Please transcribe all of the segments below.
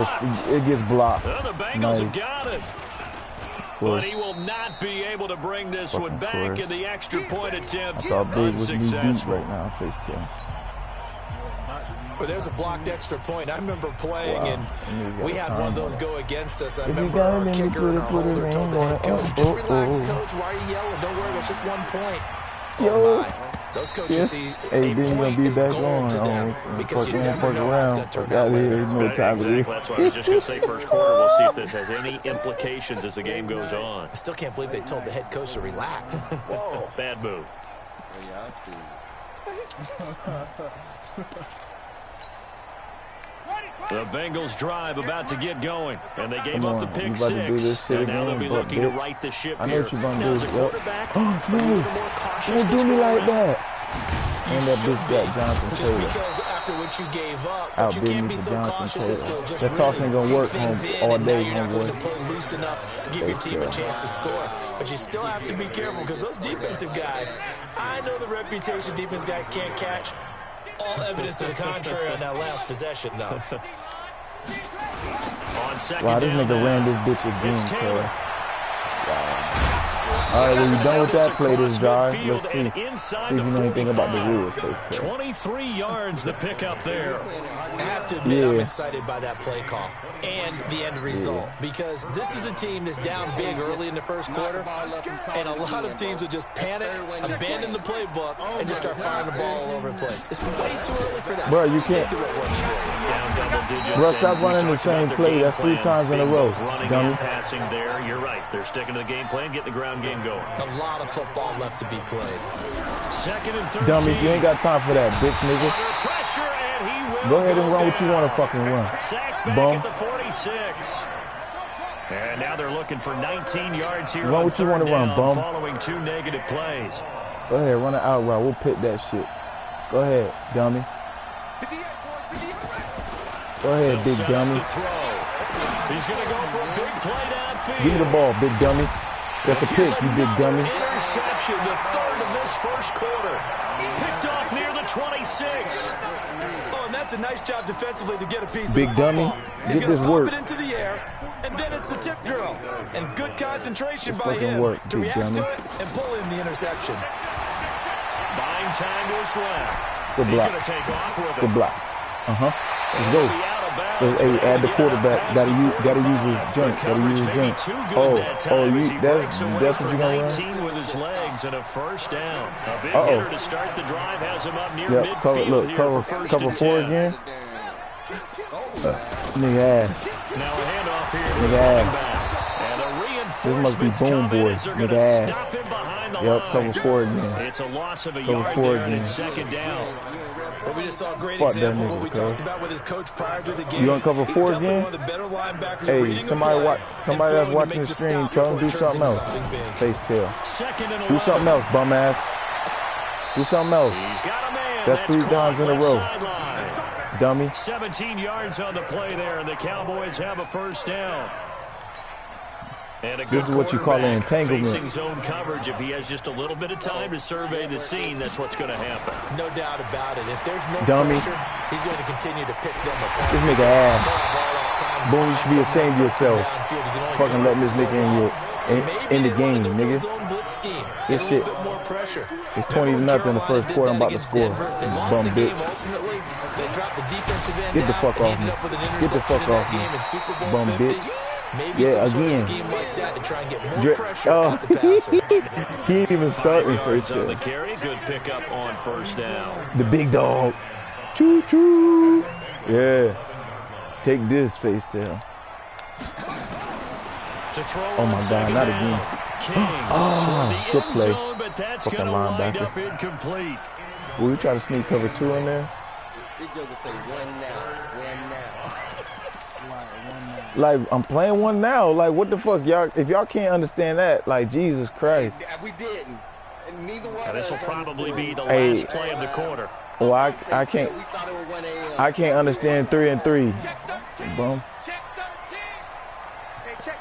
It gets blocked. Well, the Bengals have got it. But he will not be able to bring this one back in the extra point attempt. Unsuccessful. Right now, face down. Well, there's a blocked extra point. I remember playing, and we had one of those go against us. I remember our kicker and our holder told the head coach, just relax, coach. Why are you yelling? Don't worry, it's just 1 point. Oh, my. Those coaches see a point is gold to them because you never know how it's going to turn out later. Exactly. That's what I was just going to say. First quarter, we'll see if this has any implications as the game goes on. I still can't believe they told the head coach to relax. Whoa. Bad move. The Bengals drive about to get going, and they gave up the pick six, and now they'll be looking to right the ship here. Now as a quarterback, don't do me like that. And that bitch got Jonathan just Taylor. because after what you gave up, but you can't be so cautious as to just really work work things in, all and day, now you're not going to play loose enough to give your team a chance to score. But you still have to be careful because those defensive guys, I know the reputation defense guys can't catch. All evidence to the contrary on that last possession, though. On second wow, this down, nigga ran this bitch again, Taylor. Wow. All right, when you're done with that play, this drive, let's see if you know anything about the rules. 23 yards the pickup there. I have to admit, I'm excited by that play call and the end result because this is a team that's down big early in the first quarter, and a lot of teams will just panic, abandon the playbook, and just start firing the ball all over the place. It's way too early for that. Bro, you can't. Down double digits. Bro, stop running the same play. That's 3 times in a row. Running and passing there. You're right. They're sticking to the game plan, getting the ground game going. A lot of football left to be played. Second and 13. Dummy, you ain't got time for that, bitch nigga. Pressure, and he will go ahead and run what you want to fucking run. Sacked back Bum. at the 46. And now they're looking for 19 yards here. Run what you want to run, bum. Following 2 negative plays. Go ahead, run it out route. We'll pick that shit. Go ahead, dummy. Go ahead, big dummy. He's going to go for a big play downfield. Give me the ball, big dummy. That's a pick, you big dummy. Interception, the third of this first quarter. Picked off near the 26. Oh, and that's a nice job defensively to get a piece big of the dummy. He's Get gonna this pump work. it into the air, and then it's the tip drill. And good concentration by fucking him work, to big react dummy. to it and pull in the interception. Buying time to his left. Good He's block. going to take off with it. Good block. Let's go. Hey, add the quarterback. Gotta use his jump. Gotta use his jump. That's what you're gonna run. With his legs and a first down. A big hitter to start the drive has him up near midfield. Cover 4 again. Nigga ass. Now a handoff here. Nigga ass. And a this must be boom boy. Nigga ass. Yep, cover 4 again. It's a loss of a yard there, and it's second down. Well, we just saw a great example of what we talked about with his coach prior to the game. You gonna cover 4 again? Hey, somebody that's watching the stream, tell him do something else. Face tail. Do something else, bum ass. Do something else. That's 3 times in a row. Dummy. 17 yards on the play there, and the Cowboys have a first down. And a good this is what you call an entanglement. Facing zone coverage, if he has just a little bit of time to survey the scene, that's what's going to happen. No doubt about it. If there's no dummy. pressure, he's going to continue to pick them apart. This nigga ass. Boom, you should be ashamed of yourself. Fucking letting this nigga in the game, nigga. This shit. It's 20-0 in the first quarter. I'm about to score. Bum bitch. Get the fuck off me. Get the fuck off me. Bum bitch. Maybe yeah, some again. sort of scheme like that to try and get more pressure on the passer. He ain't even starting first on the carry. Good pickup on first down. The big dog. Choo choo. Yeah. Take this, face tail. Oh my God, not again. Good play. Fucking linebacker. Will you try to sneak cover 2 in there? Like, I'm playing 1 now. Like, what the fuck, y'all? If y'all can't understand that, like, Jesus Christ. We didn't. And neither one. This will probably be the last play of the quarter. Well, I can't understand 3 and 3. Bum. King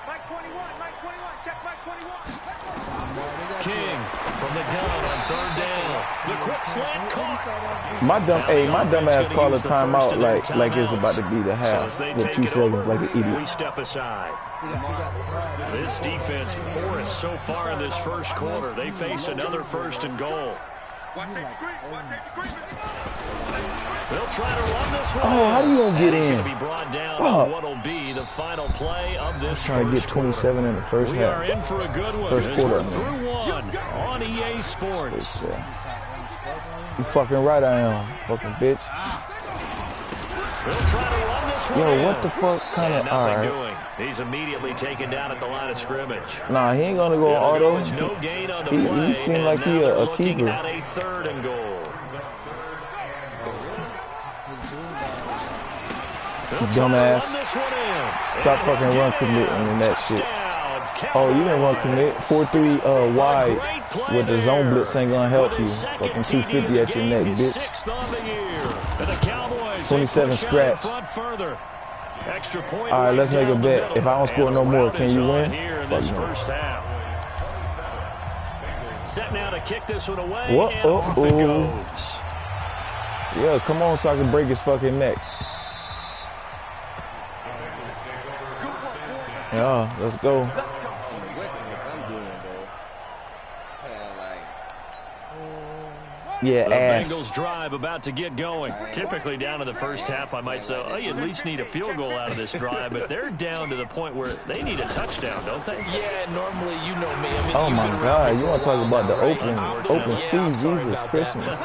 from the gun on 3rd down. The quick slant caught. My dumb ass call a timeout like it's about to be the half with 2 seconds, like an idiot. We step aside. This defense porous so far in this first quarter. They face another 1st and goal. They'll try to run this one. Oh, how do you gonna get in? It's going to be brought down on what'll be the final play of this trying to get 27 in the first half. We are in for a good one. First quarter, through one on EA Sports. You fucking right I am, fucking bitch. They'll try to run this one. Yo, what the fuck kind of doing. He's immediately taken down at the line of scrimmage. Nah, he ain't gonna go auto. No gain on the play. He seemed like he a keeper. At a 3rd and goal. Dumbass. Stop fucking run committing and that shit. Oh, you didn't run commit. 4-3 wide with the zone blitz ain't gonna help you. Fucking 250 at your neck, bitch. 27 scratch. Alright, let's make a bet. If I don't score no more, can you win? First half. Set now to kick this one away. What? And off it goes. Yeah, come on so I can break his fucking neck. Yeah, let's go. Yeah, the ass. Bengals drive about to get going. Typically down in the first half, I might say, oh, you at least need a field goal out of this drive, but they're down to the point where they need a touchdown, don't they? Yeah, normally, you know me. I mean, oh my God, you want to talk about the open season, Jesus Christmas. All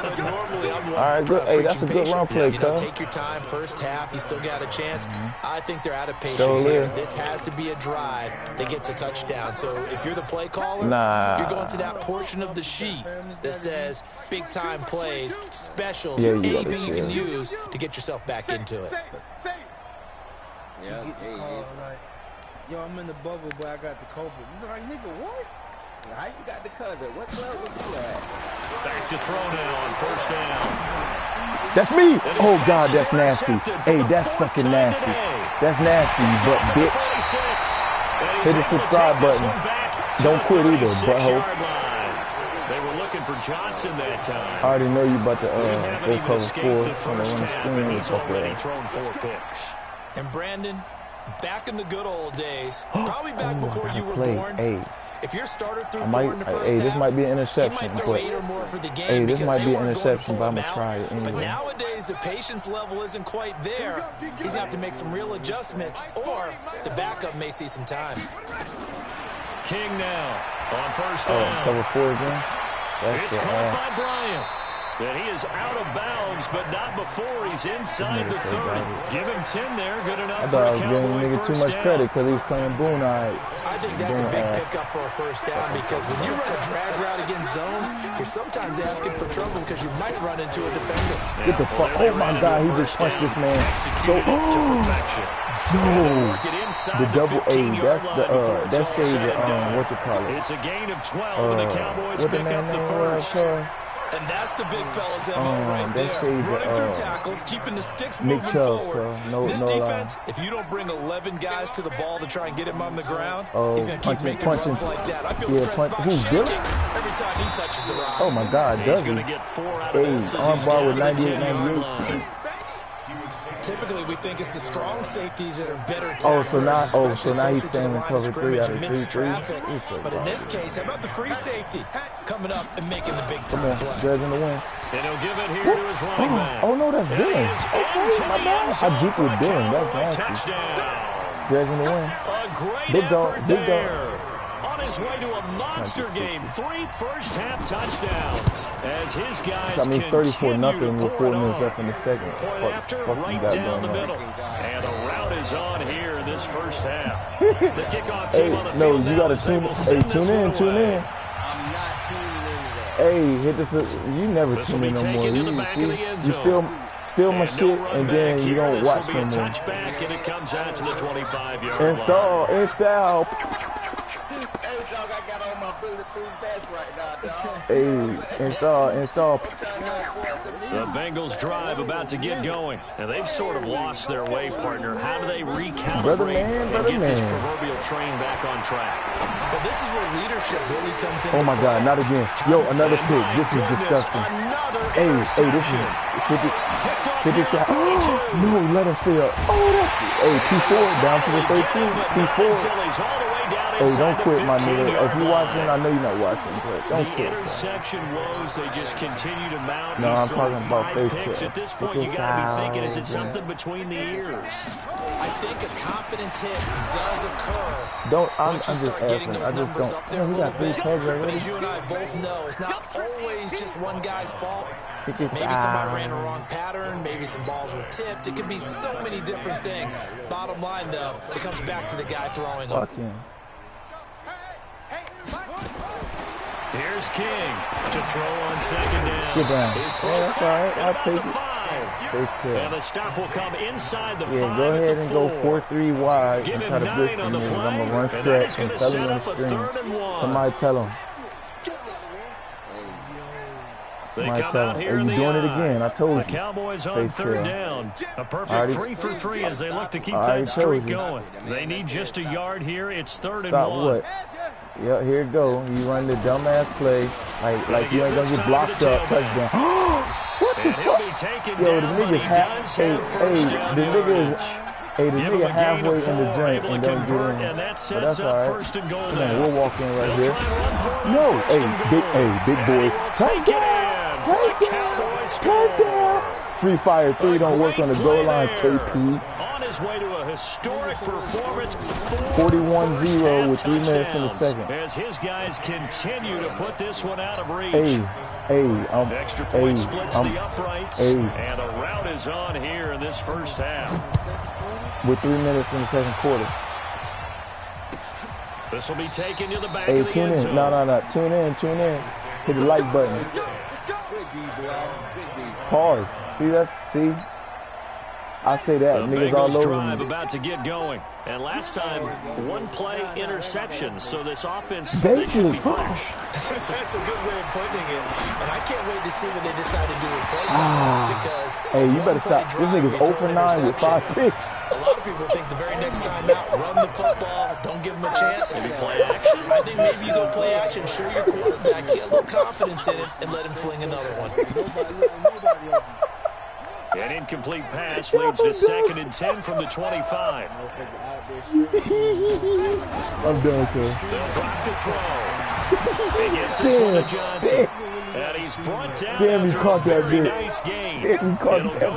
right, good. Hey, that's a good run play, cuz. Take your time, first half, you still got a chance. I think they're out of patience here. This has to be a drive that gets a touchdown. So if you're the play caller, you're going to that portion of the sheet that says big time plays, specials, anything you can use to get yourself back into it. Yeah. Yo, I'm in the bubble, but I got the COVID. You're like, nigga, what? How you got the COVID? What club was you at? Back to throw now on 1st down. That's me. Oh God, that's nasty. Hey, that's fucking nasty. That's nasty, you butt bitch. Hit the subscribe button. Don't quit either, butthole. They were looking for Johnson that time. I already know you about to go cover 4 on the screen. He's already thrown 4 picks. And Brandon, back in the good old days, probably back before you were born. Hey. If your starter threw 4 in the first this half, might be an interception. he might throw 8 or more for the game. Hey, this might be an interception, but I'm going to gonna try it anyway. But nowadays, the patience level isn't quite there. He's gonna have to make some real adjustments, or the backup may see some time. King now on 1st down. Cover 4 again. It's caught by Bryant. And he is out of bounds, but not before he's inside the 30. Give him 10 there, good enough. I thought I was giving the nigga too much credit because he's playing Boone. I think that's a big pickup for a 1st down because when you run a drag route against zone, you're sometimes asking for trouble because you might run into a defender. Get the fuck! Oh my God, he just punched this man. So, no, the double A. That's what you call it? It's a gain of 12, and the Cowboys pick up the first. And that's the big fella's MO right there. Running through tackles, keeping the sticks moving forward. This defense, if you don't bring 11 guys to the ball to try and get him on the ground, he's going to keep making runs like that. I feel the press box shaking every time he touches the rock. Oh, my God, does he? Armbar with 98. Typically, we think it's the strong safeties that are better tacklers. So now he's standing cover 3 out of 3. But in this case, how about the free safety coming up and making the big time play? Dredging the win. And he'll give it here to his running back. Oh, no, that's Dylan. Okay, my bad. I jeeped with Dylan. That's nasty. Dredging the win. Big dog. On his way to a monster game. 3 first-half touchdowns. As his guys I mean, 34-0 with 4 minutes left in the second. Point after, right down the middle. And the route is on here in this first half. The kickoff team on the field. You got to tune in. I'm not tuning in Hey, hit this. You never tune in no more. You steal my shit, and then you don't watch no more. Touchback, and it comes out to the 25-yard line. Install. Hey, dog, I got on my bulletproof vest right now, dog. Hey, install. The Bengals drive about to get going, and they've sort of lost their way, partner. How do they recalibrate and get this proverbial train back on track? But this is where leadership really comes in. Oh my God, not again. Yo, another pick. This is disgusting. Hey, this is 50. No, let him stay up. Hey, P4 down to the 13. P4. Hey, don't quit, my nigga. If you watching, I know you're not watching, but don't quit. The interception woes, they just continue to mount. No, I'm talking about face. At this point, you got to be thinking, is it something between the ears? I think a confidence hit does occur. I'm just asking. I just don't. There We got 3 tags already. But as you and I both know, it's not always just one guy's fault. Maybe somebody ran a wrong pattern. Maybe some balls were tipped. It could be so many different things. Bottom line, though, it comes back to the guy throwing them. Here's King to throw on second down. Get down. His throw that's all right. I'll take the 5. And the stop will come inside the 5. Yeah, go ahead and go 4-3 wide and try to blitz on the me. play. I'm going to run stretch and tell him on the screen. Somebody tell him. Somebody tell him. Hey, you doing it again. I told you. The Cowboys on third down. A perfect 3 for 3 as they look to keep that streak going. They need just a yard here. It's 3rd and 1. What? Yeah, here it go. You run the dumbass play. Like you ain't going to get blocked up. Touchdown. What the fuck? Yo, the nigga's nigga halfway in the drink and don't get in. And that sets up first and goal. Come on, we'll walk in right here. No, big boy. Touchdown. Free fire 3 don't work on the goal line, KP. On his way to a historic performance. 41-0 with 3 minutes in the second. As his guys continue to put this one out of reach. Extra point splits the uprights. And the route is on here in this first half. With 3 minutes in the second quarter. This will be taken to the back of the end zone. No. Tune in. Hit the like button. Pause. See? I say that. The Niggas all Bengals over drive me. about to get going. And last time, 1 play interception. So this offense they should be fresh. That's a good way of putting it. And I can't wait to see what they decide to do with play because hey, you better stop. This nigga's 0 for 9 with 5 picks. A lot of people think the very next time out, run the football, don't give him a chance. Maybe play action. I think maybe you go play action, show your quarterback, get a little confidence in it, and let him fling another one. An incomplete pass leads to 2nd and 10 from the 25. I'm done, sir. They'll drop the throw. He gets this one to Johnson. And he's brought down he caught that bit. Nice gain. It'll go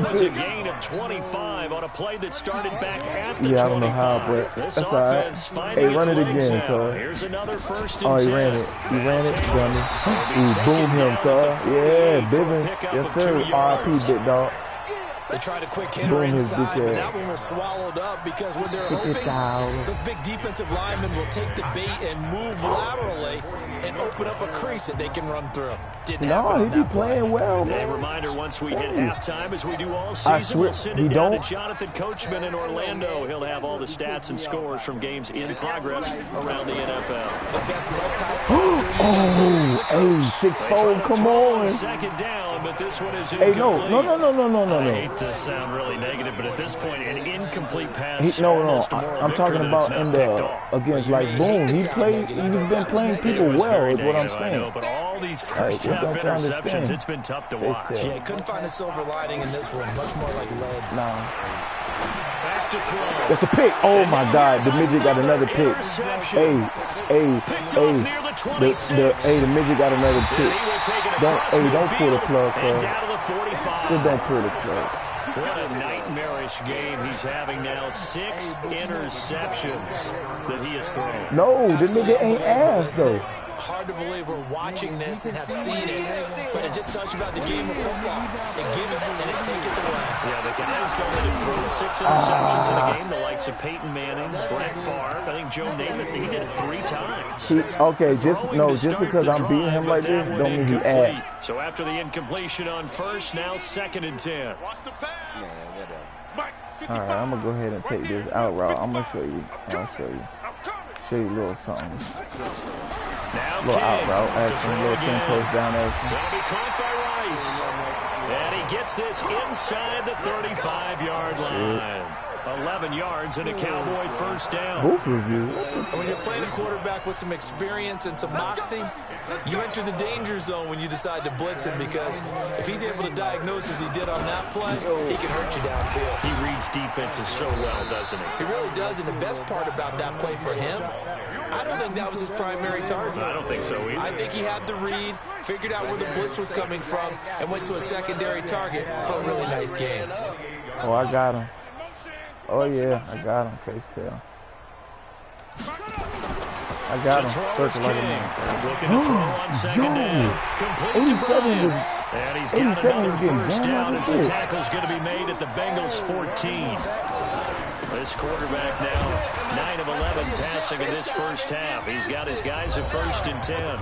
as a gain of 25 on a play that started back at the 25. I don't know how, but that's all right. Hey, run it again, cuz. Here's another 1st and 10. He ran it, dummy. Ooh, boom him, cuz. Yeah, Bivens. Yes, sir. RIP, big dog. They tried a quick hitter inside, but that one was swallowed up because when they're hoping, those big defensive linemen will take the bait and move laterally and open up a crease that they can run through. Didn't happen. He be playing well, man. A reminder, once we hit halftime, as we do all season, we'll send it down to Jonathan Coachman in Orlando. He'll have all the stats and scores from games in progress around the NFL. The best multitasker. Hey, 6-4, come on. Second down, but this one is incomplete. No. I hate to sound really negative, but at this point, an incomplete pass. I'm talking about in the against like Boom. He's been playing people well, is what I'm saying. I know, but all these first half interceptions, it's been tough to watch. Yeah, couldn't find a silver lining in this one. Much more like lead. Nah. Back to throw. It's a pick. Oh my God, the midget got another pick. The midget got another pick. Don't pull the plug, cuz. Just don't pull the plug. What a nightmarish game he's having now. 6 interceptions that he has thrown. No, the nigga ain't ass though. Hard to believe we're watching this and have seen it, but it just tells you about the game of football. They give it and they take it away. Yeah, the guys that have thrown 6 interceptions in a game, the likes of Peyton Manning, Brett Favre, I think Joe Namath, he did it 3 times. Just because I'm beating him like this, don't mean he ass. So after the incompletion on first, now 2nd and 10. All right, I'm gonna go ahead and take this out route. I'm gonna show you. Show you a little something. Now little out route action, little 10 post down action. That'll be caught by Rice. And he gets this inside the 35-yard line. 11 yards and a Cowboy first down. Both of you. When you're playing a quarterback with some experience and some moxie, you enter the danger zone when you decide to blitz him, because if he's able to diagnose as he did on that play, he can hurt you downfield. He reads defenses so well, doesn't he? He really does, and the best part about that play for him, I don't think that was his primary target. I don't think so either. I think he had the read, figured out where the blitz was coming from, and went to a secondary target for a really nice game. Oh, I got him. Oh, yeah, I got him. Face tail. I got him. Circle like a man. Looking to throw on second down. Complete to Bryant. And he's got another first down as the tackle's going to be made at the Bengals 14. This quarterback now 9 of 11 passing in this first half. He's got his guys at 1st and 10.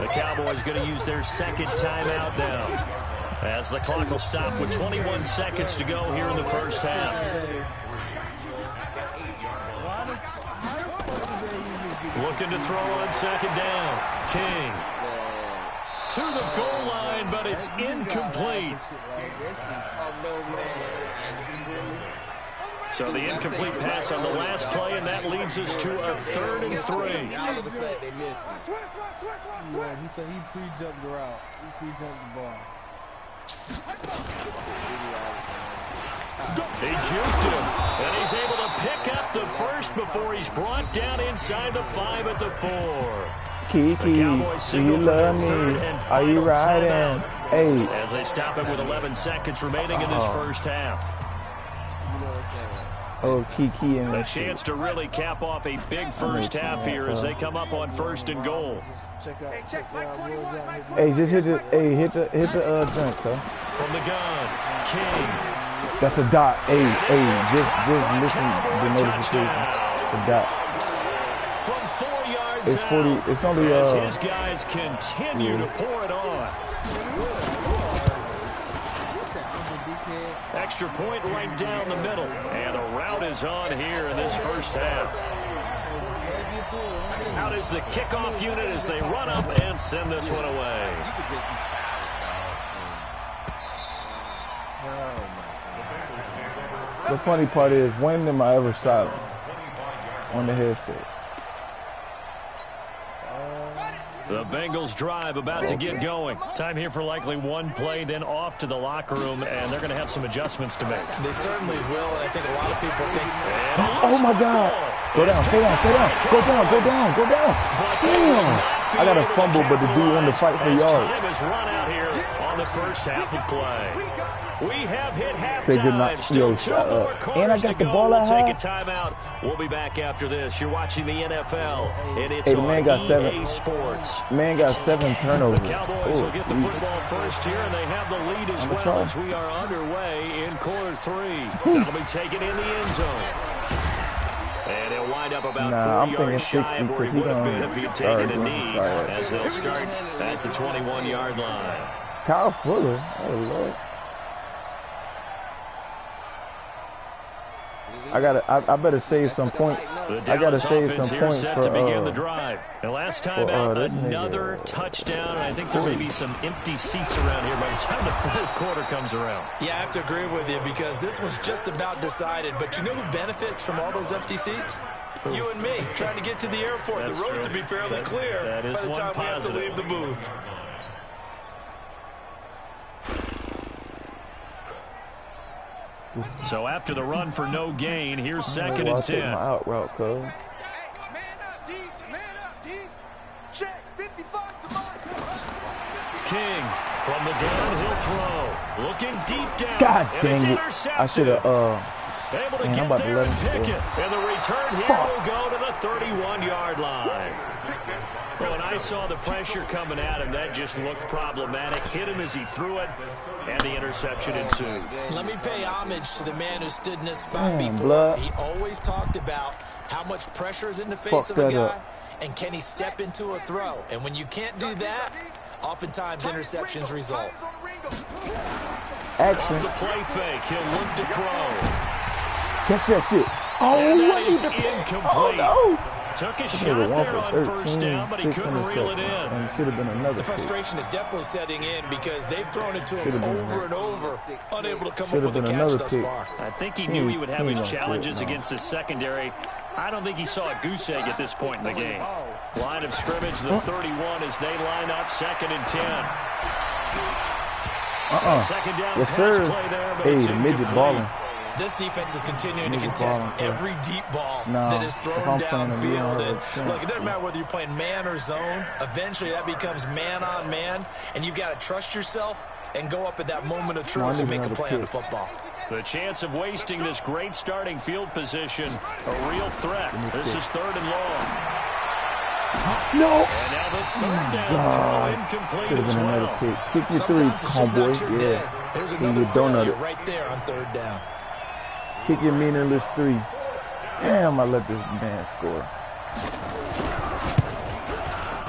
The Cowboys going to use their second timeout now, as the clock will stop with 21 seconds to go here in the first half. Looking to throw on second down. King to the goal line, but it's incomplete. So the incomplete pass on the last play, and that leads us to a 3rd and 3. Yeah, he said he pre-jumped the route. He pre-jumped the ball. They juked him, and he's able to pick up the first before he's brought down inside the 5 at the 4. Kiki, do you love me? Are you riding? Hey. As they stop it with 11 seconds remaining in this first half. Oh, Kiki and a chance to really cap off a big first half here as they come up on 1st and goal. Hey, just hit the jump, huh? From the gun, King. That's a dot. Hey, just listen to the notification. The dot. From 4 yards it's 40. It's only as his guys continue to pour it on. Extra point right down the middle, and a route is on here in this first half. Out is the kickoff unit as they run up and send this one away. The funny part is, when am I ever silent on the headset? The Bengals drive about to get going. Time here for likely one play, then off to the locker room, and they're going to have some adjustments to make. They certainly will, and I think a lot of people think... Oh, my God. Go down, stay down, stay down. Go down, go down, go down. Damn. I got a fumble, but the dude on the fight for yards. Time is run out here on the first half of play. We have hit halftime. Still 2 more quarters to go. We'll take a timeout. We'll be back after this. You're watching the NFL, and it's on EA Sports. Man got 7 turnovers. The Cowboys will get the football first here, and they have the lead as well as we are underway in quarter 3. That'll be taken in the end zone. And he'll wind up about 4 yards shy of where he would have been if he had taken a knee, as they'll start at the 21-yard line. Kyle Fuller. Oh, Lord. I better save some points. I gotta save some points set for to begin the drive. And last time out, another touchdown. I think there may be some empty seats around here by the time the 4th quarter comes around. Yeah, I have to agree with you, because this was just about decided. But you know who benefits from all those empty seats? You and me, trying to get to the airport. That's the roads true. will be fairly clear by the time we have to leave the booth. So after the run for no gain, here's 2nd and 10. My out route, cuz. King from the gun, he'll throw. Looking deep down. God and dang it. I should have, able to get there and pick it. And the return here will go to the 31-yard line. When I saw the pressure coming at him, that just looked problematic. Hit him as he threw it, and the interception ensued. Let me pay homage to the man who stood in this spot before. He always talked about how much pressure is in the face of a guy, and can he step into a throw. And when you can't do that, oftentimes interceptions result. Action. Off the play fake, he'll look to throw. Catch that shit. And that is incomplete. Oh, no. Took a shot there on first down, but he couldn't reel it in. And it should have been another The frustration is definitely setting in because they've thrown it to him over and over, unable to come up with a catch thus far. I think he knew he would have his challenges against his secondary. I don't think he saw a goose egg at this point in the game. Line of scrimmage, the 31, as they line up 2nd and 10. Second down pass play there, but it's incomplete. Balling. This defense is continuing to contest every deep ball that is thrown downfield. And look, it doesn't matter whether you're playing man or zone. Eventually, that becomes man on man, and you've got to trust yourself and go up at that moment of truth to make a play on the football. The chance of wasting this great starting field position, a real threat. This is 3rd and long. No. And now the 3rd down, incomplete as well. Kick your 3, homeboy. Yeah. There's another failure right there on 3rd down. Kick your meaningless 3. Damn, I let this man score.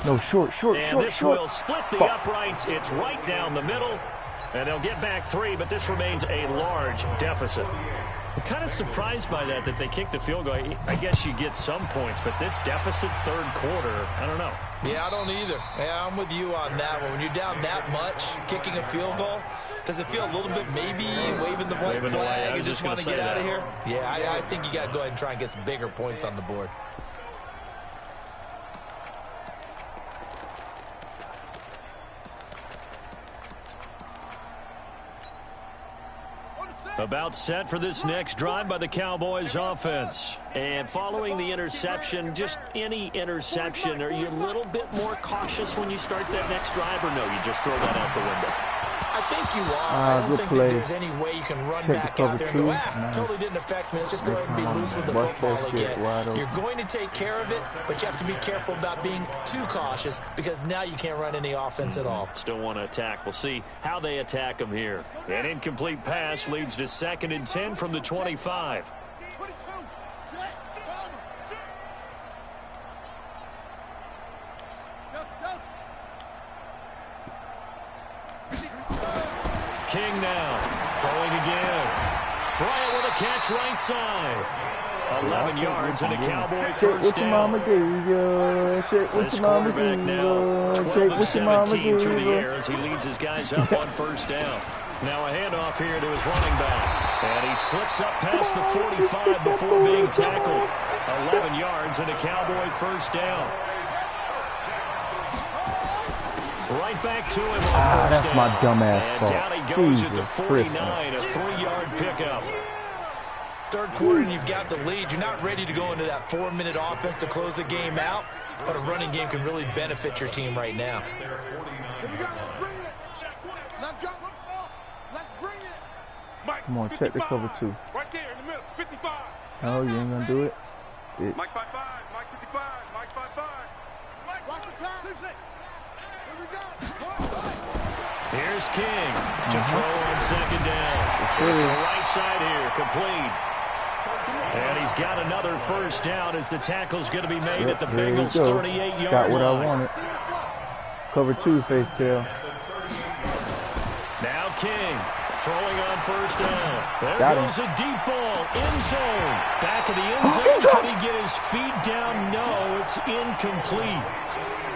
No, short. And this will split the uprights. It's right down the middle. And they'll get back 3, but this remains a large deficit. I'm kind of surprised by that they kicked the field goal. I guess you get some points, but this deficit 3rd quarter, I don't know. Yeah, I don't either. Yeah, I'm with you on that one. When you're down that much, kicking a field goal, does it feel a little bit maybe waving the white flag and just want to get out of here? Yeah, I think you got to go ahead and try and get some bigger points on the board. About set for this next drive by the Cowboys offense. And following the interception, just any interception, are you a little bit more cautious when you start that next drive, or no, you just throw that out the window? I think you are. I don't think that there's any way you can run back out there and go, totally didn't affect me. Let's just go ahead and be loose with the football again. You're going to take care of it, but you have to be careful about being too cautious because now you can't run any offense at all. Still want to attack. We'll see how they attack them here. An incomplete pass leads to 2nd and 10 from the 25. King now, throwing again. Bryant with a catch right side. 11 yards and a Cowboy first down. This quarterback now 12 of 17 through the air as he leads his guys up on first down. Now a handoff here to his running back. And he slips up past the 45 before being tackled. 11 yards and a Cowboy first down. Right back to him on first that's down. my dumbass fault. And down he goes at the 49, a 3-yard pickup. 3rd quarter and you've got the lead. You're not ready to go into that 4-minute offense to close the game out, but a running game can really benefit your team right now. Come on, check the cover 2. Right there in the middle, 55. No, you ain't gonna do it. Mike 55, Mike 55, Mike 55. Watch the pass. Here's King to throw on 2nd down. Here's the right side here, complete. And he's got another first down as the tackle's going to be made at the Bengals' 38-yard line. Got what I wanted. Cover 2, face tail. Now King throwing on first down. There goes a deep ball, end zone. Back of the end zone. Can he get his feet down? No, it's incomplete.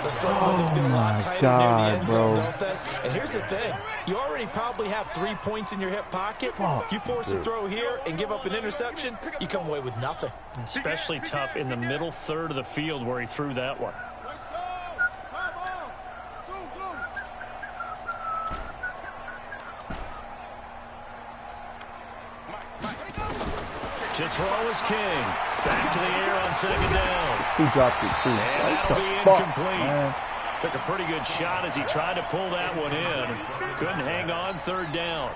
The strong windows get a lot tighter near the end zone, don't they? And here's the thing. You already probably have 3 points in your hip pocket. You force a throw here and give up an interception, you come away with nothing. Especially tough in the middle third of the field where he threw that one. To throw is King. Back to the air on 2nd down. He dropped it too. And that'll be incomplete. Took a pretty good shot as he tried to pull that one in. Couldn't hang on 3rd down.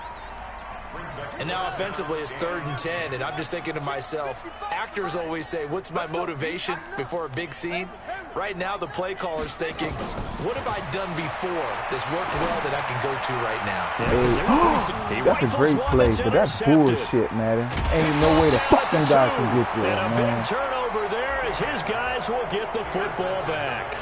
And now offensively it's 3rd and 10, and I'm just thinking to myself, actors always say, what's my motivation before a big scene? Right now the play caller's thinking, what have I done before that's worked well that I can go to right now? That's a great play, but that's bullshit, man. Ain't no way the fucking guy can get there, and a man. big turnover there as his guys will get the football back.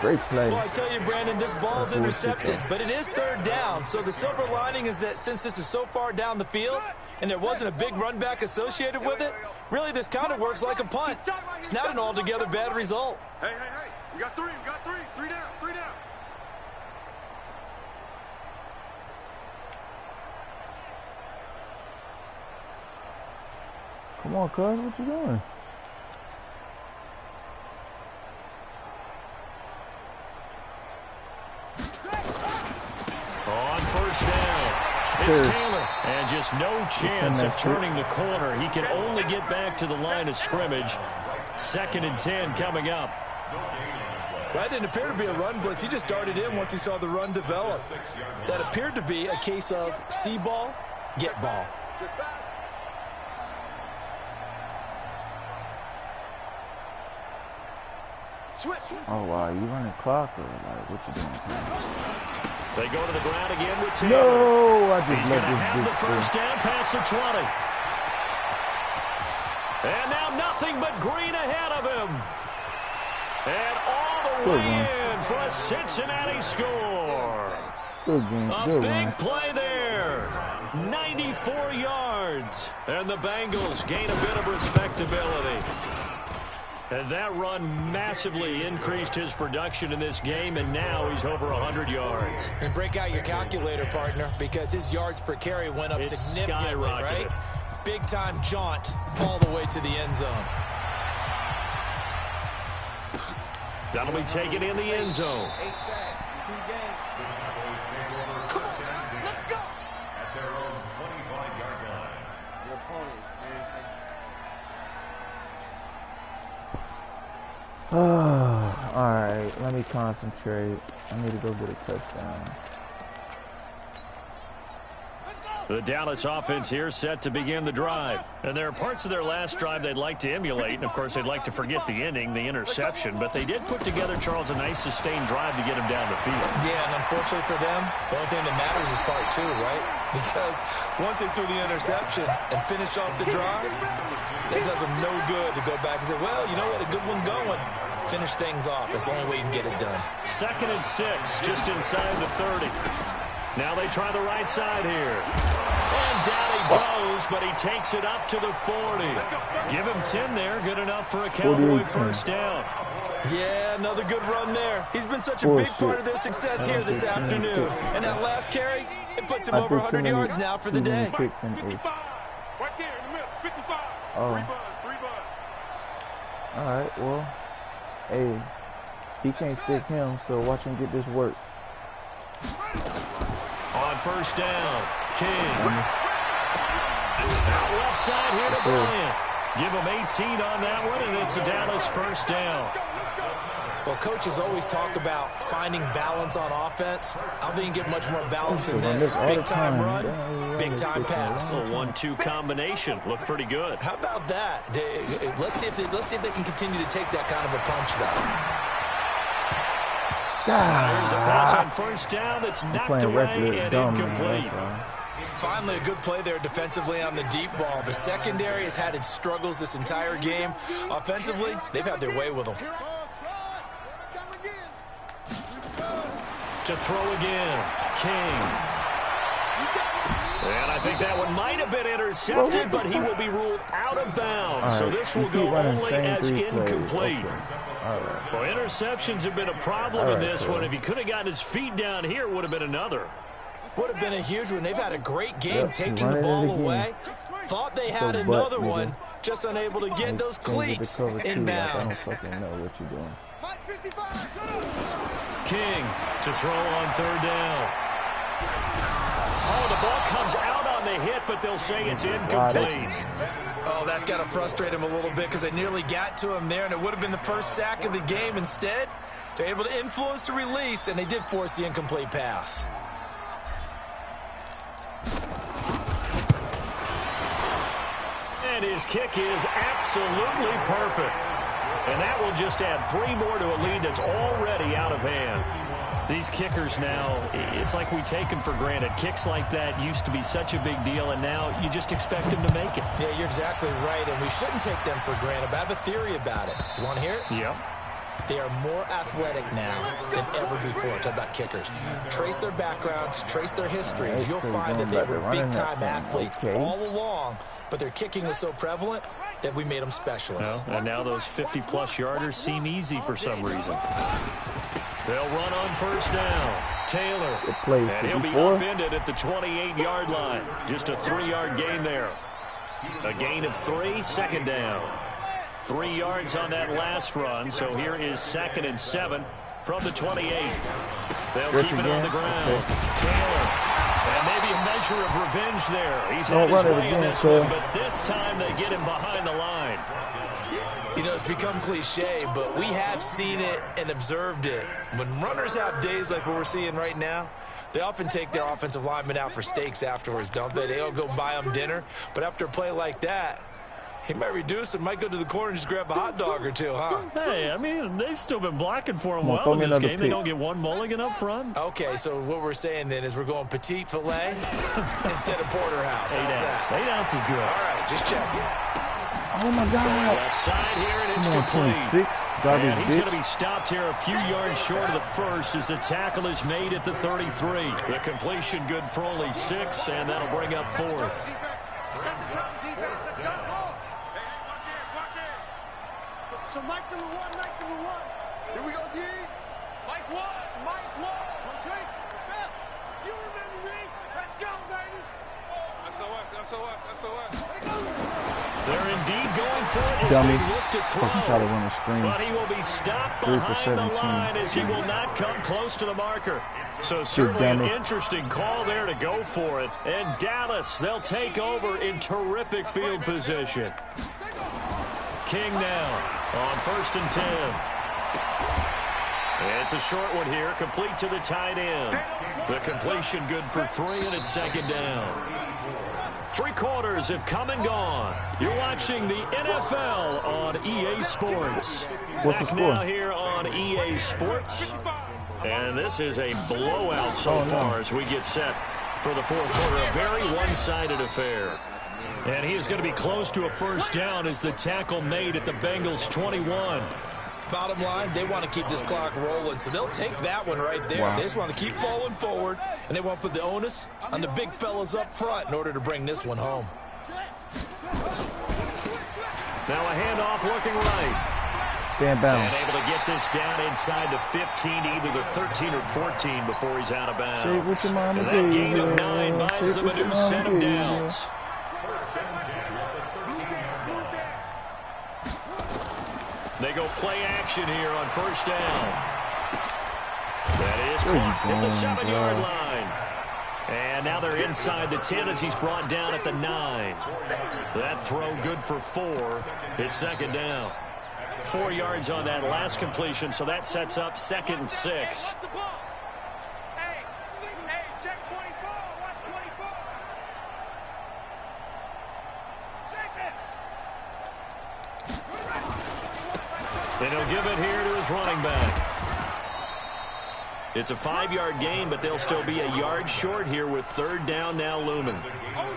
Great play. Well, I tell you, Brandon, this ball is intercepted, but it is 3rd down. So the silver lining is that since this is so far down the field and there wasn't a big run back associated with it, Really, this kind of works like a punt. It's not an altogether bad result. Hey. We got three. Three down. Come on, cuz, what you doing? On first down, it's Taylor. And just no chance of turning the corner. He can only get back to the line of scrimmage. 2nd and 10 coming up. Well, that didn't appear to be a run blitz. He just darted in once he saw the run develop. That appeared to be a case of see ball, get ball. Oh, wow, you running clock or like what you doing? They go to the ground again with Taylor. No, I just He's going to have the first down past the 20. And now nothing but green ahead of him. And all the way in for a Cincinnati score. A big play there. 94 yards. And the Bengals gain a bit of respectability. And that run massively increased his production in this game, and now he's over 100 yards. And break out your calculator, partner, because his yards per carry went up significantly, right? Big-time jaunt all the way to the end zone. That'll be taken in the end zone. Alright, let me concentrate. I need to go get a touchdown. The Dallas offense here set to begin the drive. And there are parts of their last drive they'd like to emulate. And, of course, they'd like to forget the ending, the interception. But they did put together, Charles, a nice sustained drive to get him down the field. Yeah, and unfortunately for them, the only thing that matters is part 2, right? Because once they threw the interception and finished off the drive, that does them no good to go back and say, well, you know what, a good one going. Finish things off. That's the only way you can get it done. 2nd and 6, just inside the 30. Now they try the right side here. And down he goes, but he takes it up to the 40. Give him 10 there. Good enough for a Cowboy first down. Yeah, another good run there. He's been such a big part of their success here this afternoon. And that last carry, it puts him over 100 yards now for the day. 55. Right there in the middle. 55. Oh. 3 buzz. All right, well, hey, he can't stick him, so watch him get this work. On first down, King. Out left side here to Bryant. Give him 18 on that one, and it's a Dallas first down. Well, coaches always talk about finding balance on offense. I don't think you can get much more balance than this. Big-time run, big-time pass. A 1-2 combination. Looked pretty good. How about that? Let's see if they can continue to take that kind of a punch, though. There's a pass on first down that's knocked away and incomplete. Finally, a good play there defensively on the deep ball. The secondary has had its struggles this entire game. Offensively, they've had their way with them. To throw again, King. And I think that one might have been intercepted, but he will be ruled out of bounds. So this will go only as incomplete. Right. Well, interceptions have been a problem in this one. If he could have gotten his feet down here, it would have been another. Would have been a huge one. They've had a great game taking the ball away. Thought they had another one, just unable to get those cleats in bounds. I don't fucking know what you're doing. King to throw on third down. Oh, the ball comes out on the hit, but they'll say it's incomplete. Oh, that's got to frustrate him a little bit because they nearly got to him there, and it would have been the first sack of the game. Instead, they're able to influence the release, and they did force the incomplete pass. And his kick is absolutely perfect. And that will just add 3 more to a lead that's already out of hand. These kickers now, it's like we take them for granted. Kicks like that used to be such a big deal, and now you just expect them to make it. Yeah, you're exactly right, and we shouldn't take them for granted, but I have a theory about it. You want to hear it? Yeah. They are more athletic now than ever before. Talk about kickers. Trace their backgrounds, trace their histories. You'll find that they were big-time athletes all along, but their kicking was so prevalent, that we made them specialists. Well, and now those 50-plus yarders seem easy for some reason. They'll run on first down. Taylor. And he'll be upended at the 28-yard line. Just a 3-yard gain there. A gain of 3, second down. 3 yards on that last run, so here is 2nd and 7 from the 28. They'll keep it on the ground. Taylor. And maybe a measure of revenge there. He's had his way in this one, but this time they get him behind the line. You know, it's become cliche, but we have seen it and observed it. When runners have days like what we're seeing right now, they often take their offensive linemen out for steaks afterwards, don't they? They'll go buy them dinner. But after a play like that, he might reduce it, might go to the corner and just grab a hot dog or two, huh? Hey, I mean, they've still been blocking for him well in this game. They don't get one mulligan up front. Okay, so what we're saying then is we're going petite filet instead of porterhouse. 8 ounce. 8 ounce is good. All right, just check. Oh, my God. Left side here, and it's complete. And he's going to be stopped here a few yards short of the first as the tackle is made at the 33. The completion good for only 6, and that'll bring up 4th. So Mike's number one. Here we go, D. Mike one. Okay. You remember me? Let's go, baby. SOS. They're indeed going for it as Dummy. they look to throw. Try to run a screen. But he will be stopped behind the line as he will not come close to the marker. So certainly an interesting call there to go for it. And Dallas, they'll take over in terrific field position. King now on 1st and 10. It's a short one here, complete to the tight end. The completion good for 3, and it's 2nd down. 3 quarters have come and gone. You're watching the NFL on EA Sports. Back now here on EA Sports. And this is a blowout so far as we get set for the 4th quarter. A very one-sided affair. And he is going to be close to a first down as the tackle made at the Bengals 21. Bottom line, they want to keep this clock rolling, so they'll take that one right there. Wow. They just want to keep falling forward, and they want to put the onus on the big fellas up front in order to bring this one home. Now a handoff looking right. Stand down. And able to get this down inside the 15, either the 13 or 14 before he's out of bounds. And that gain of 9 buys them a new set of downs. They go play action here on first down. That is caught at the 7-yard line. And now they're inside the 10 as he's brought down at the 9. That throw good for 4. It's 2nd down. 4 yards on that last completion, so that sets up 2nd and 6. And he'll give it here to his running back. It's a 5-yard gain, but they'll still be a yard short here with 3rd down now looming.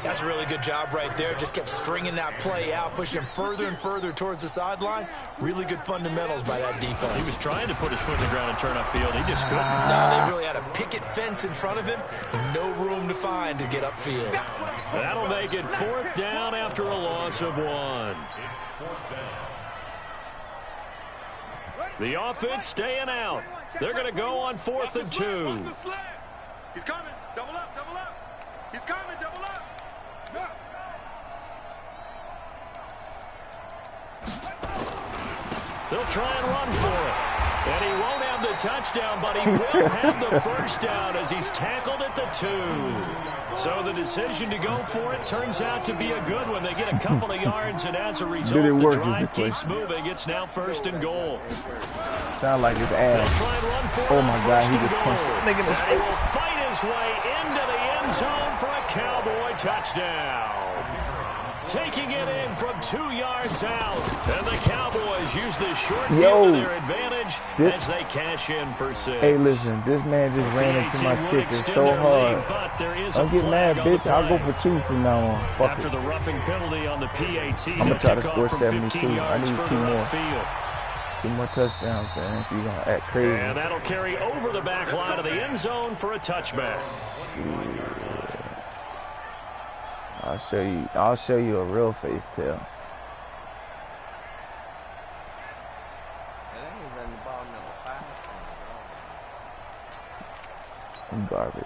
That's a really good job right there. Just kept stringing that play out, pushing him further and further towards the sideline. Really good fundamentals by that defense. He was trying to put his foot in the ground and turn upfield. He just couldn't. No, they really had a picket fence in front of him. No room to find to get upfield. That'll make it 4th down after a loss of 1. The offense staying out. They're going to go on 4th and 2. He's coming. Double up. He's coming. Double up. They'll try and run for it. And he won't have the touchdown, but he will have the first down as he's tackled at the 2. So the decision to go for it turns out to be a good one. They get a couple of yards, and as a result, the drive keeps moving. It's now 1st and goal. Sound like his ass. They'll try and run for Oh, my God. He just punched it. Nigga in the He will fight his way into the end zone for a Cowboy touchdown. Taking it in from 2 yards out. And the Cowboys use this short field to their advantage as they cash in for 6. Hey, listen, this man just ran into my kicker so hard. Don't get mad, bitch. I'll go for 2 from now on. Fuck After it. the roughing penalty on the PAT, I'm going to try to score 72. I need 2 more. Field. 2 more touchdowns, man, if you're going to act crazy. And that'll carry over the back line of the end zone for a touchback. I'll show you a real face tail. I'm garbage.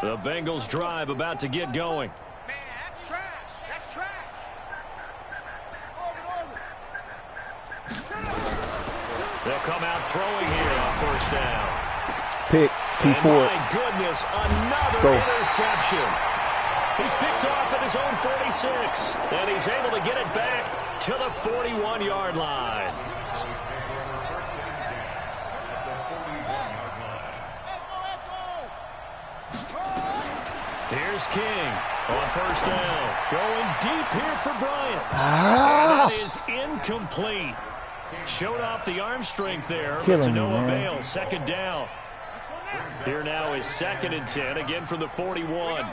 The Bengals drive about to get going. Man, that's trash. That's trash. They'll come out throwing here on first down. Pick. And P4. my goodness, another interception. He's picked off at his own 46, and he's able to get it back to the 41-yard line. Here's King on first down. Going deep here for Bryant. That is incomplete. Showed off the arm strength there, but to no avail. Second down. Here now is 2nd and 10, again from the 41.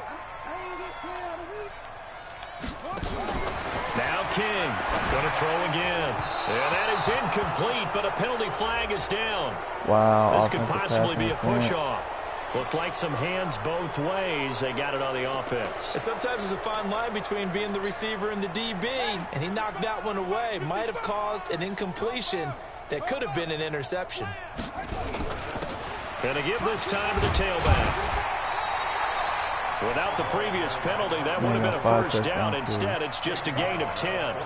Now King going to throw again. And that is incomplete, but a penalty flag is down. Wow. This could possibly be a push-off. Looked like some hands both ways. They got it on the offense. And sometimes there's a fine line between being the receiver and the DB, and he knocked that one away. Might have caused an incompletion that could have been an interception. Going to give this time to the tailback. Without the previous penalty, that would have been a first down. Instead, it's just a gain of 10.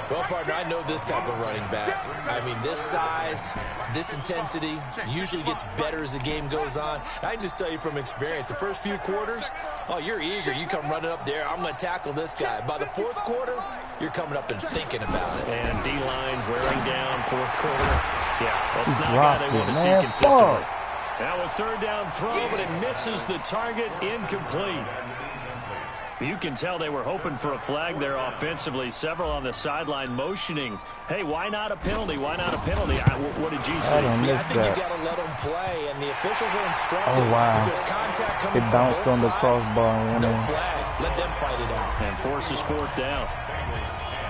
Well, partner, I know this type of running back. I mean, this size, this intensity usually gets better as the game goes on. I can just tell you from experience, the first few quarters, oh, you're eager. You come running up there, I'm going to tackle this guy. By the fourth quarter, you're coming up and thinking about it. And D-line wearing down fourth quarter. Yeah, that's not a guy they want to see consistently. Now a third down throw, but it misses the target, incomplete. You can tell they were hoping for a flag there offensively. Several on the sideline motioning, hey, why not a penalty? Why not a penalty? What did you say? I think you got to let them play, and the officials are instructed. Oh, wow. If there's contact coming it bounced from on the both crossbar. sides, no flag. Let them fight it out. And forces fourth down.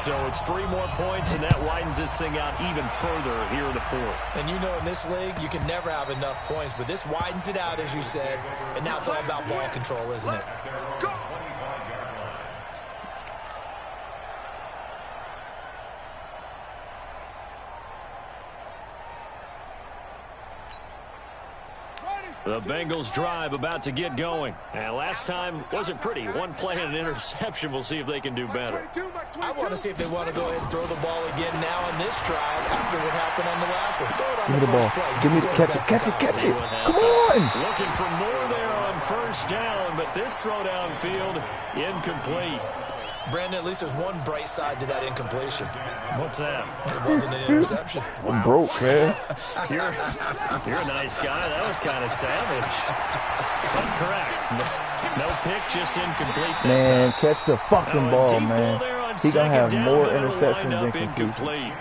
So it's 3 more points, and that widens this thing out even further here in the fourth. And you know in this league, you can never have enough points, but this widens it out, as you said, and now it's all about ball control, isn't it? Go! The Bengals drive about to get going. And last time wasn't pretty. One play and an interception. We'll see if they can do better. I want to see if they want to go ahead and throw the ball again now on this drive after what happened on the last one. Throw it on the first play. Give me the catch it. Come on. Looking for more there on first down, but this throw downfield incomplete. Brandon, at least there's one bright side to that incompletion. What's that? It wasn't an interception. I'm broke, man. You're a nice guy. That was kind of savage. But correct. No pick, just incomplete. Man, catch the fucking ball, man. He gonna have more interceptions than completion.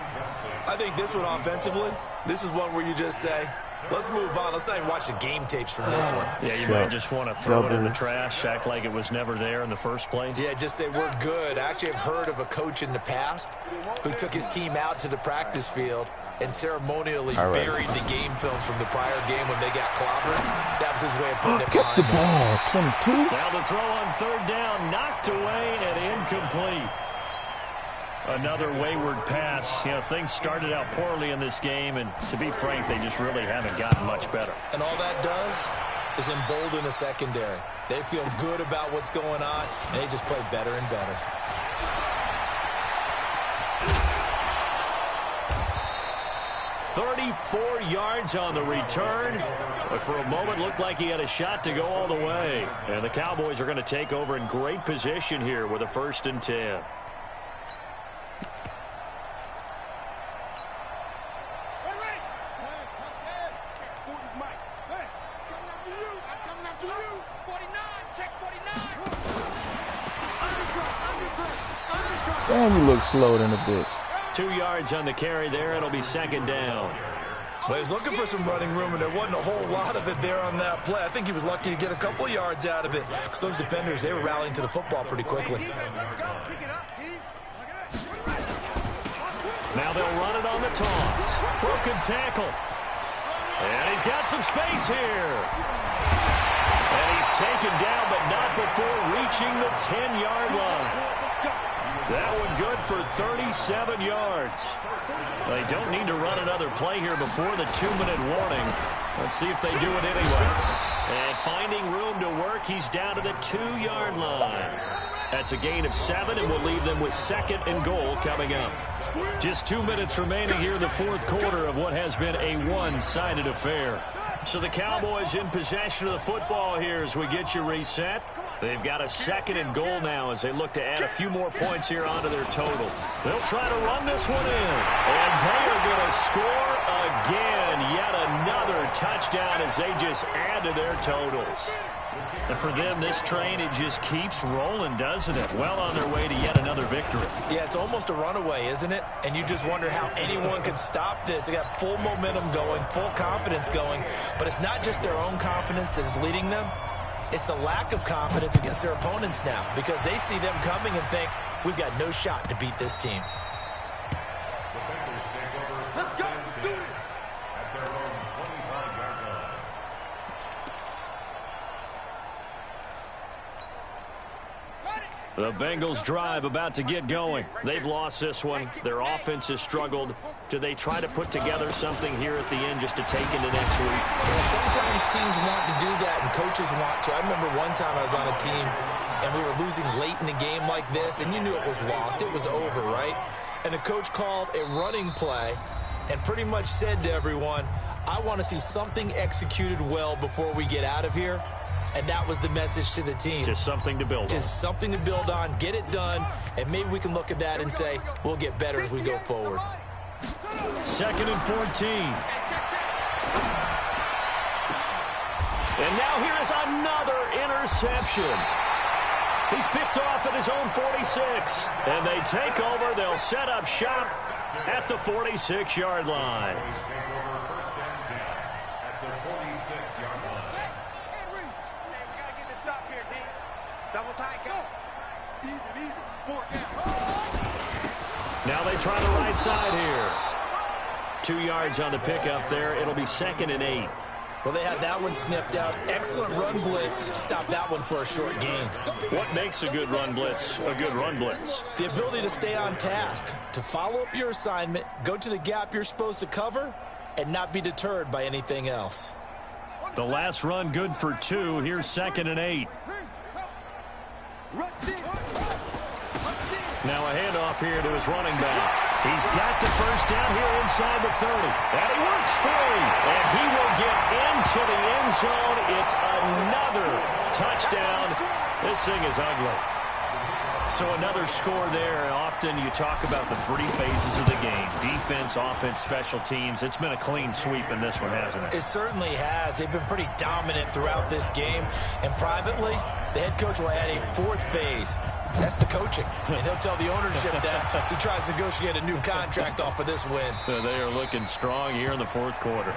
I think this one offensively, this is one where you just say, let's move on. Let's not even watch the game tapes from this one. Yeah, you might just want to throw it in the trash, act like it was never there in the first place. Yeah, just say we're good. I actually have heard of a coach in the past who took his team out to the practice field and ceremonially buried the game films from the prior game when they got clobbered. That was his way of putting it behind the ball. 22. Now the throw on third down, knocked away and incomplete. Another wayward pass. You know, things started out poorly in this game, and to be frank, they just really haven't gotten much better. And all that does is embolden a secondary. They feel good about what's going on, and they just play better and better. "34 yards on the return, but for a moment looked like he had a shot to go all the way. And the Cowboys are going to take over in great position here with a 1st and 10. Damn, you look slow than a bitch. 2 yards on the carry there. It'll be 2nd down. Well, he's looking for some running room, and there wasn't a whole lot of it there on that play. I think he was lucky to get a couple yards out of it, because those defenders, they were rallying to the football pretty quickly. Now they'll run it on the toss. Broken tackle. And he's got some space here. And he's taken down, but not before reaching the 10-yard line. That one good for 37 yards. They don't need to run another play here before the 2-minute warning. Let's see if they do it anyway. And finding room to work, he's down to the 2-yard line. That's a gain of 7, and we'll leave them with 2nd and goal coming up. Just 2 minutes remaining here in the fourth quarter of what has been a one-sided affair. So the Cowboys in possession of the football here as we get you reset. They've got a 2nd and goal now as they look to add a few more points here onto their total. They'll try to run this one in. And they are going to score again. Yet another touchdown as they just add to their totals. And for them, this train, it just keeps rolling, doesn't it? Well on their way to yet another victory. Yeah, it's almost a runaway, isn't it? And you just wonder how anyone could stop this. They got full momentum going, full confidence going. But it's not just their own confidence that's leading them. It's the lack of confidence against their opponents now because they see them coming and think, we've got no shot to beat this team. Let's go. Do it. The Bengals drive about to get going. They've lost this one. Their offense has struggled. Do they try to put together something here at the end just to take into next week? Well, sometimes teams want to do that and coaches want to. I remember one time I was on a team and we were losing late in the game like this and you knew it was lost. It was over, right? And the coach called a running play and pretty much said to everyone, I want to see something executed well before we get out of here. And that was the message to the team. Just something to build on. Just something to build on, get it done, and maybe we can look at that and say, we'll get better as we go forward. 2nd and 14. And now here is another interception. He's picked off at his own 46. And they take over. They'll set up shop at the 46-yard line. Double time, go. Even, 4 count. Now they try the right side here. 2 yards on the pickup there. It'll be 2nd and 8. Well, they had that one sniffed out. Excellent run blitz. Stop that one for a short gain. What makes a good run blitz a good run blitz? The ability to stay on task, to follow up your assignment, go to the gap you're supposed to cover, and not be deterred by anything else. The last run good for 2. Here's 2nd and 8. Now a handoff here to his running back. He's got the first down here inside the 30. And he works free. And he will get into the end zone. It's another touchdown. This thing is ugly. So another score there. Often you talk about the 3 phases of the game. Defense, offense, special teams. It's been a clean sweep in this one, hasn't it? It certainly has. They've been pretty dominant throughout this game. And privately, the head coach will add a 4th phase. That's the coaching. And he'll tell the ownership that as he tries to negotiate a new contract off of this win. They are looking strong here in the fourth quarter.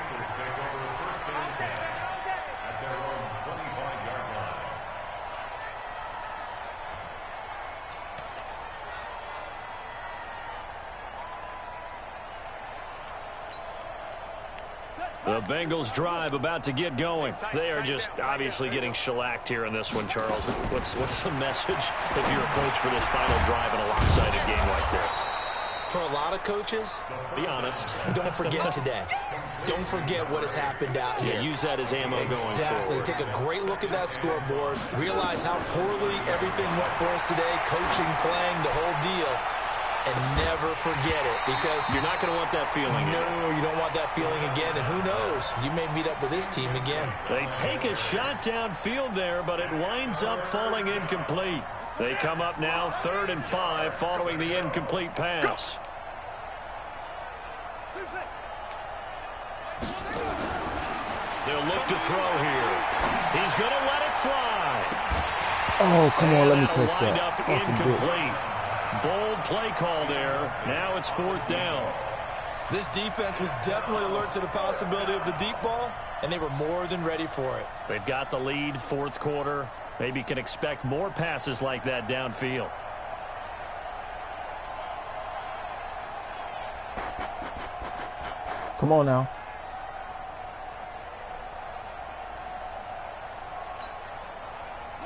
The Bengals drive about to get going. They are just obviously getting shellacked here in this one, Charles. What's the message if you're a coach for this final drive in a lopsided game like this? For a lot of coaches, be honest. Don't forget today. Don't forget what has happened out here. Yeah, use that as ammo going forward. Exactly. Take a great look at that scoreboard. Realize how poorly everything went for us today. Coaching, playing, the whole deal. And never forget it, because you're not going to want that feeling again. No, you don't want that feeling again. And who knows? You may meet up with this team again. They take a shot downfield there, but it winds up falling incomplete. They come up now 3rd and 5 following the incomplete pass. They'll look to throw here. He's going to let it fly. Oh, come on, let me catch Wind that. up incomplete. Bold play call there. Now it's 4th down. This defense was definitely alert to the possibility of the deep ball, and they were more than ready for it. They've got the lead, 4th quarter. Maybe can expect more passes like that downfield. Come on now.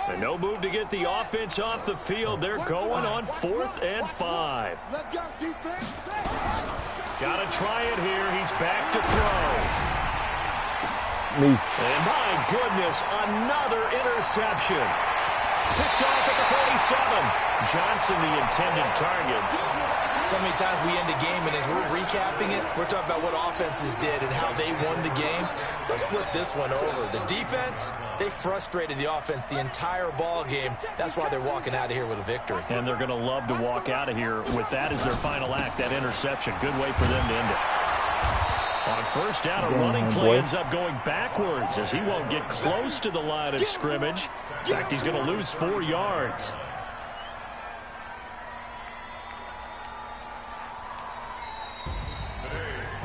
And no move to get the offense off the field. They're going on 4th and 5. Let's go, defense. Got to try it here. He's back to throw. Me. And my goodness, another interception. Picked off at the 47. Johnson, the intended target. So many times we end a game, and as we're recapping it, we're talking about what offenses did and how they won the game. Let's flip this one over. The defense, they frustrated the offense the entire ball game. That's why they're walking out of here with a victory. And they're going to love to walk out of here with that as their final act, that interception. Good way for them to end it. On first down, a running play ends up going backwards as he won't get close to the line of scrimmage. In fact, he's going to lose 4 yards.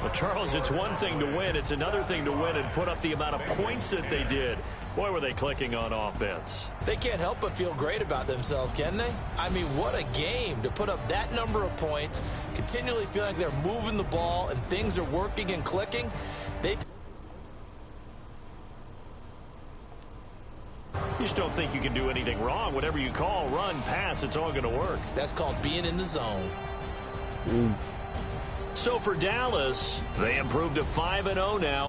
Well, Charles, it's one thing to win. It's another thing to win and put up the amount of points that they did. Boy, were they clicking on offense. They can't help but feel great about themselves, can they? I mean, what a game to put up that number of points, continually feeling like they're moving the ball and things are working and clicking. You just don't think you can do anything wrong. Whatever you call, run, pass, it's all going to work. That's called being in the zone. So for Dallas, they improved to 5-0 now.